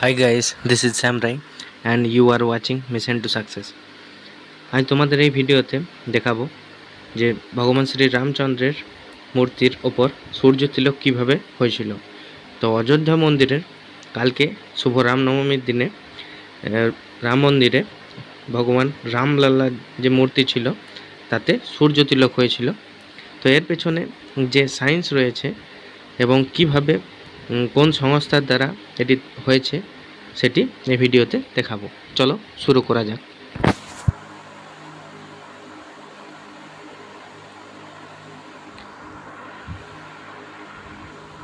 Hi guys, this is Sam Rai and you are watching Mission to Success. আজ তোমাদের এই ভিডিওতে দেখাবো যে ভগবান শ্রী রামচন্দ্রের মূর্তির ওপর সূর্য তিলক কীভাবে হয়েছিল। তো অযোধ্যা মন্দিরের কালকে শুভ রামনবমীর দিনে রাম মন্দিরে ভগবান রামলাল্লার যে মূর্তি ছিল তাতে সূর্য তিলক হয়েছিল। তো এর পেছনে যে সায়েন্স রয়েছে এবং কিভাবে কোন সংস্থার দ্বারা এটি হয়েছে সেটি এই ভিডিওতে দেখাবো। চলো শুরু করা যাক।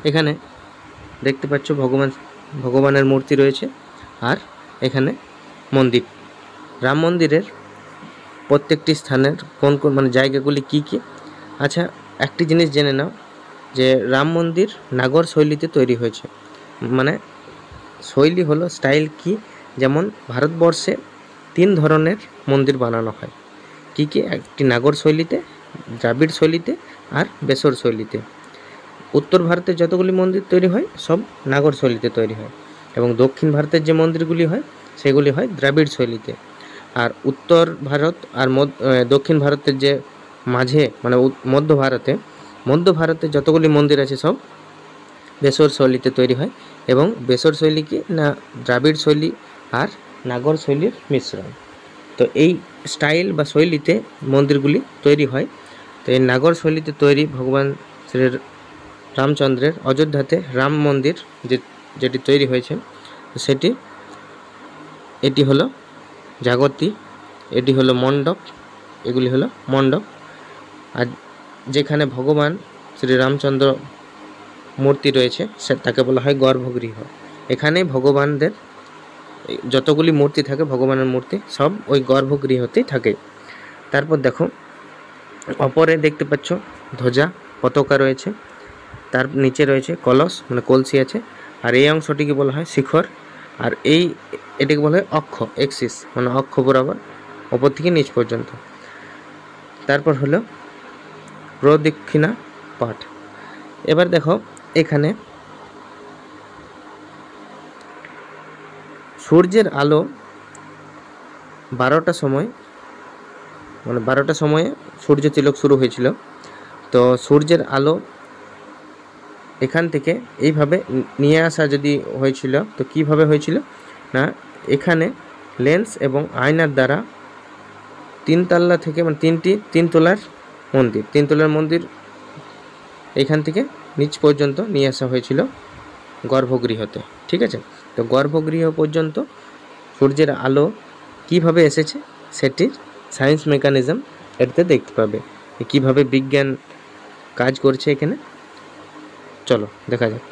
এখানে দেখতে পাচ্ছ ভগবানের মূর্তি রয়েছে আর এখানে মন্দির। রাম মন্দিরের প্রত্যেকটি স্থানের কোন কোন জায়গাগুলি কি কি। আচ্ছা, একটি জিনিস জেনে নাও যে রাম মন্দির নাগর শৈলীতে তৈরি হয়েছে। শৈলী হলো স্টাইল কি, যেমন ভারতবর্ষে 3 ধরনের মন্দির বানানো হয়। কি কি? একটি নাগর শৈলীতে, দ্রাবিড় শৈলীতে আর বেসর শৈলীতে। উত্তর ভারতে যতগুলি মন্দির তৈরি হয় সব নাগর শৈলীতে তৈরি হয় এবং দক্ষিণ ভারতের যে মন্দিরগুলি হয় সেগুলি হয় দ্রাবিড় শৈলীতে। আর উত্তর ভারত আর দক্ষিণ ভারতের যে মাঝে মধ্য ভারতে যতগুলি মন্দির আছে সব বেসর শৈলীতে তৈরি হয় এবং বেসর শৈলী কি না দ্রাবিড় শৈলী আর নাগর শৈলীর মিশ্রণ। তো এই স্টাইল বা শৈলীতে মন্দিরগুলি তৈরি হয়। তো এই নাগর শৈলীতে তৈরি ভগবান শ্রী রামচন্দ্রের অযোধ্যাতে রাম মন্দির যেটি তৈরি হয়েছে এটি হলো জাগতি, এটি হলো মণ্ডপ, এগুলি হলো মণ্ডপ। আর যেখানে ভগবান শ্রী রামচন্দ্র মূর্তি রয়েছে তাকে বলা হয় গর্ভগৃহ। এখানে ভগবানদের যতগুলি মূর্তি থাকে, ভগবানের মূর্তি সব ওই গর্ভগৃহতেই থাকে। তারপর দেখো অপরে দেখতে পাচ্ছ ধ্বজা পতাকা রয়েছে, তার নিচে রয়েছে কলস কলসি আছে, আর এই অংশটিকে বলা হয় শিখর, আর এটিকে বলা হয় অক্ষ, এক্সিস অক্ষ বরাবর ওপর থেকে নিচ পর্যন্ত। তারপর হলো প্রদক্ষিণা পাঠ। এবার দেখো এখানে সূর্যের আলো 12টার সময়ে সূর্য তিলক শুরু হয়েছিল। তো সূর্যের আলো এখান থেকে এইভাবে নিয়ে আসা যদি হয়েছিল, তো কিভাবে হয়েছিল না এখানে লেন্স এবং আয়নার দ্বারা 3 তলা থেকে 3 তলার মন্দির এখান থেকে নিচ পর্যন্ত নিয়ে আসা হয়েছিল গর্ভগৃহতে। ঠিক আছে, তো গর্ভগৃহ পর্যন্ত সূর্যের আলো কিভাবে এসেছে সেটির সায়েন্স মেকানিজম এতে দেখতে পাবে, কিভাবে বিজ্ঞান কাজ করছে এখানে। চলো দেখা যাক।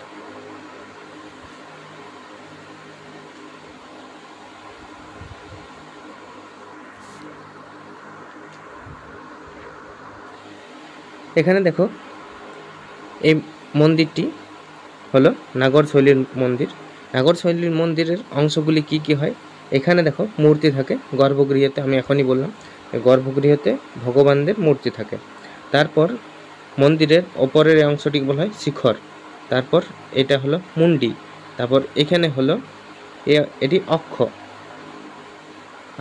এখানে দেখো এই মন্দিরটি হলো নাগর শৈলীর মন্দির। নাগর শৈলীর মন্দিরের অংশগুলি কি কি হয়, এখানে দেখো মূর্তি থাকে গর্ভগৃহতে। আমি এখনই বললাম গর্ভগৃহতে ভগবানদের মূর্তি থাকে। তারপর মন্দিরের ওপরের অংশটিকে বলা হয় শিখর, তারপর এটা হলো মুন্ডি, তারপর এখানে হলো এটি অক্ষ,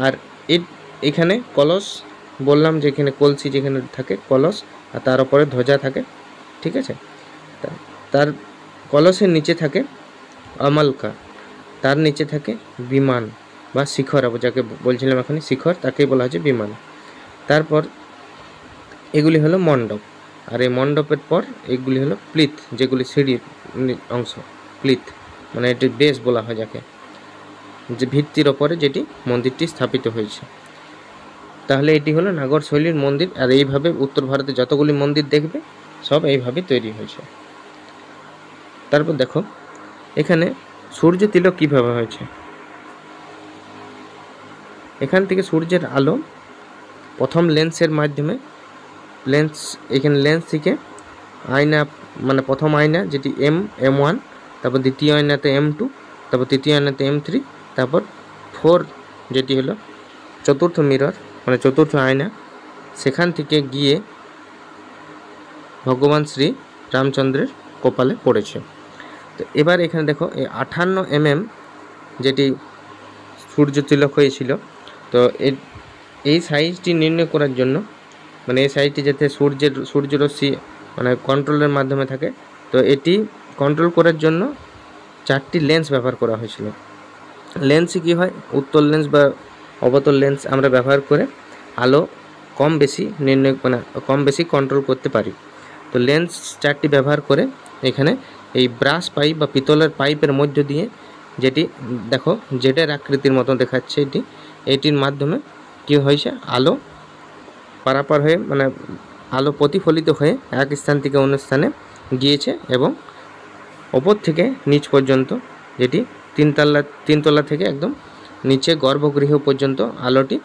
আর এখানে কলস বললাম, যেখানে কলসি যেখানে থাকে কলস, আর তার উপরে ধ্বজা থাকে। ঠিক আছে, তার কলসের নিচে থাকে অমালকা, তার নিচে থাকে বিমান বা শিখর, যাকে বলছিলাম এখানে শিখর, তাকেই বলা হচ্ছে বিমান। তারপর এগুলি হলো মণ্ডপ, আর এই মণ্ডপের পর এগুলি হলো প্লিত, যেগুলি সিঁড়ির অংশ। প্লিত এটি বেস বলা হয়, যাকে যে ভিত্তির ওপরে যেটি মন্দিরটি স্থাপিত হয়েছে। তাহলে এটি হলো নাগর শৈলীর মন্দির, আর এইভাবে উত্তর ভারতে যতগুলি মন্দির দেখবে সব এইভাবে তৈরি হয়েছে। তারপর দেখো এখানে সূর্য তিলক কীভাবে হয়েছে। এখান থেকে সূর্যের আলো প্রথম লেন্সের মাধ্যমে এখানে লেন্স থেকে আয়না, প্রথম আয়না যেটি M1, তারপর দ্বিতীয় আয়নাতে M2, তারপর তৃতীয় আয়নাতে M3, তারপর 4 যেটি হলো চতুর্থ মিরর চতুর্থ আয়না, সেখান থেকে গিয়ে ভগবান শ্রী রামচন্দ্রের কপালে পড়েছে। তো এবার এখানে দেখো এই 58 mm যেটি সূর্য তিলক হয়েছিল। তো এই সাইজটি নির্ণয় করার জন্য, মানে এই সাইজটি যাতে সূর্যরশ্মি মানে কন্ট্রোলের মাধ্যমে থাকে, তো এটি কন্ট্রোল করার জন্য 4টি লেন্স ব্যবহার করা হয়েছিল। লেন্সে কী হয়, উত্তল লেন্স বা অবতল লেন্স আমরা ব্যবহার করে আলো কম বেশি নির্ণয় মানে কম বেশি কন্ট্রোল করতে পারি। তো লেন্স 4টি ব্যবহার করে এখানে এই ব্রাশ পাইপ বা পিতলের পাইপের মধ্য দিয়ে, যেটি দেখো জেটের আকৃতির মতো দেখাচ্ছে, এটির মাধ্যমে কী হয়েছে, আলো পারাপার হয়ে মানে আলো প্রতিফলিত হয়ে এক স্থান থেকে অন্য স্থানে গিয়েছে এবং ওপর থেকে নিচ পর্যন্ত, যেটি তিনতলা থেকে একদম নিচে গর্ভগৃহ পর্যন্ত আলোটি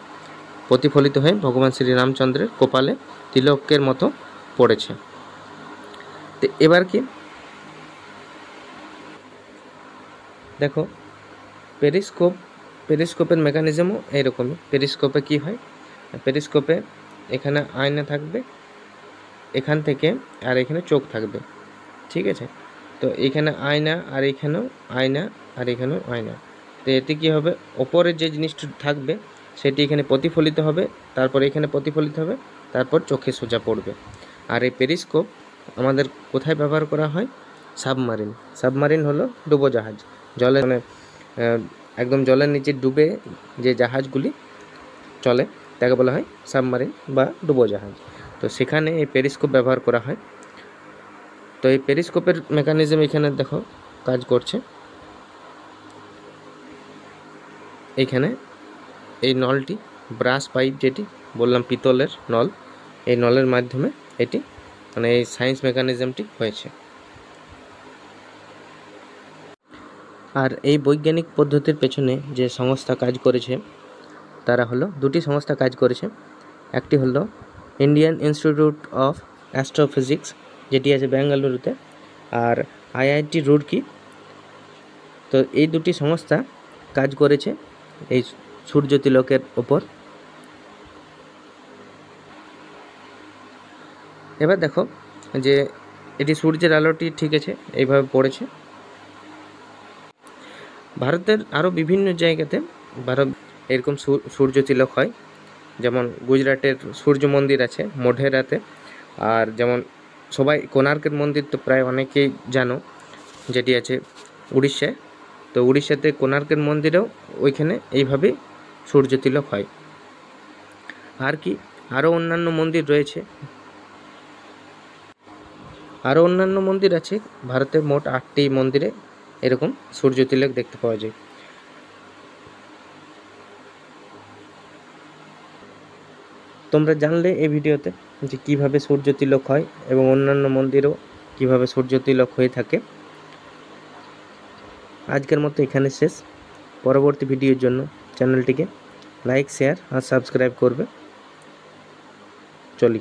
প্রতিফলিত হয়ে ভগবান শ্রীরামচন্দ্রের কপালে তিলকের মতো পড়েছে। তো এবার কি দেখো, পেরিস্কোপের মেকানিজমও এইরকমই। পেরিস্কোপে কি হয়, পেরিস্কোপে এখানে আয়না থাকবে এখান থেকে, আর এখানে চোখ থাকবে, ঠিক আছে। তো এখানে আয়না, আর এখানেও আয়না, আর এখানেও আয়না। তো এতে কী হবে, ওপরের যে জিনিসটা থাকবে সেটি এখানে প্রতিফলিত হবে, তারপর এখানে প্রতিফলিত হবে, তারপর চোখে সোজা পড়বে। আর এই পেরিস্কোপ আমাদের কোথায় ব্যবহার করা হয়, সাবমারিন হলো ডুবোজাহাজ, জলের মানে একদম জলের নিচে ডুবে যে জাহাজগুলি চলে তাকে বলা হয় সাবমারিন বা ডুবোজাহাজ। তো সেখানে এই পেরিস্কোপ ব্যবহার করা হয়। তো এই পেরিস্কোপের মেকানিজম এখানে দেখো কাজ করছে। এইখানে এই নলটি ব্রাশ পাইপ, যেটি বললাম পিতলের নল, এই নলের মাধ্যমে এটি মানে এই সায়েন্স মেকানিজমটি হয়েছে। আর এই বৈজ্ঞানিক পদ্ধতির পেছনে যে সংস্থা কাজ করেছে তারা হলো, দুটি সংস্থা কাজ করেছে। একটি হলো ইন্ডিয়ান ইনস্টিটিউট অফ অ্যাস্ট্রোফিজিক্স, যেটি আছে বেঙ্গালুরুতে, আর IIT রুড়কি। তো এই দুটি সংস্থা কাজ করেছে এই সূর্য তিলকের ওপর। এবার দেখো যে এটি সূর্যের আলোটি ঠিক আছে এইভাবে পড়েছে। ভারতের আরও বিভিন্ন জায়গাতে এরকম সূর্য তিলক হয়, যেমন গুজরাটের সূর্য মন্দির আছে মোঢেরাতে, আর যেমন সবাই কোণার্কের মন্দির তো প্রায় অনেকেই জানো, যেটি আছে উড়িষ্যায়। তো উড়িষ্যাতে কোণার্কের মন্দিরেও ওইখানে এইভাবেই সূর্য তিলক হয়। আর কি আরও অন্যান্য মন্দির রয়েছে, আরও অন্যান্য মন্দির আছে ভারতে, মোট 8টি মন্দিরে এরকম সূর্য তিলক দেখতে পাওয়া যায়। তোমরা জানলে এই ভিডিওতে যে কিভাবে সূর্য তিলক হয় এবং অন্যান্য মন্দিরেও কিভাবে সূর্য তিলক হয়ে থাকে। আজকের মতো এখানে শেষ। পরবর্তী ভিডিওর জন্য চ্যানেলটিকে লাইক, শেয়ার আর সাবস্ক্রাইব করবে। চলি।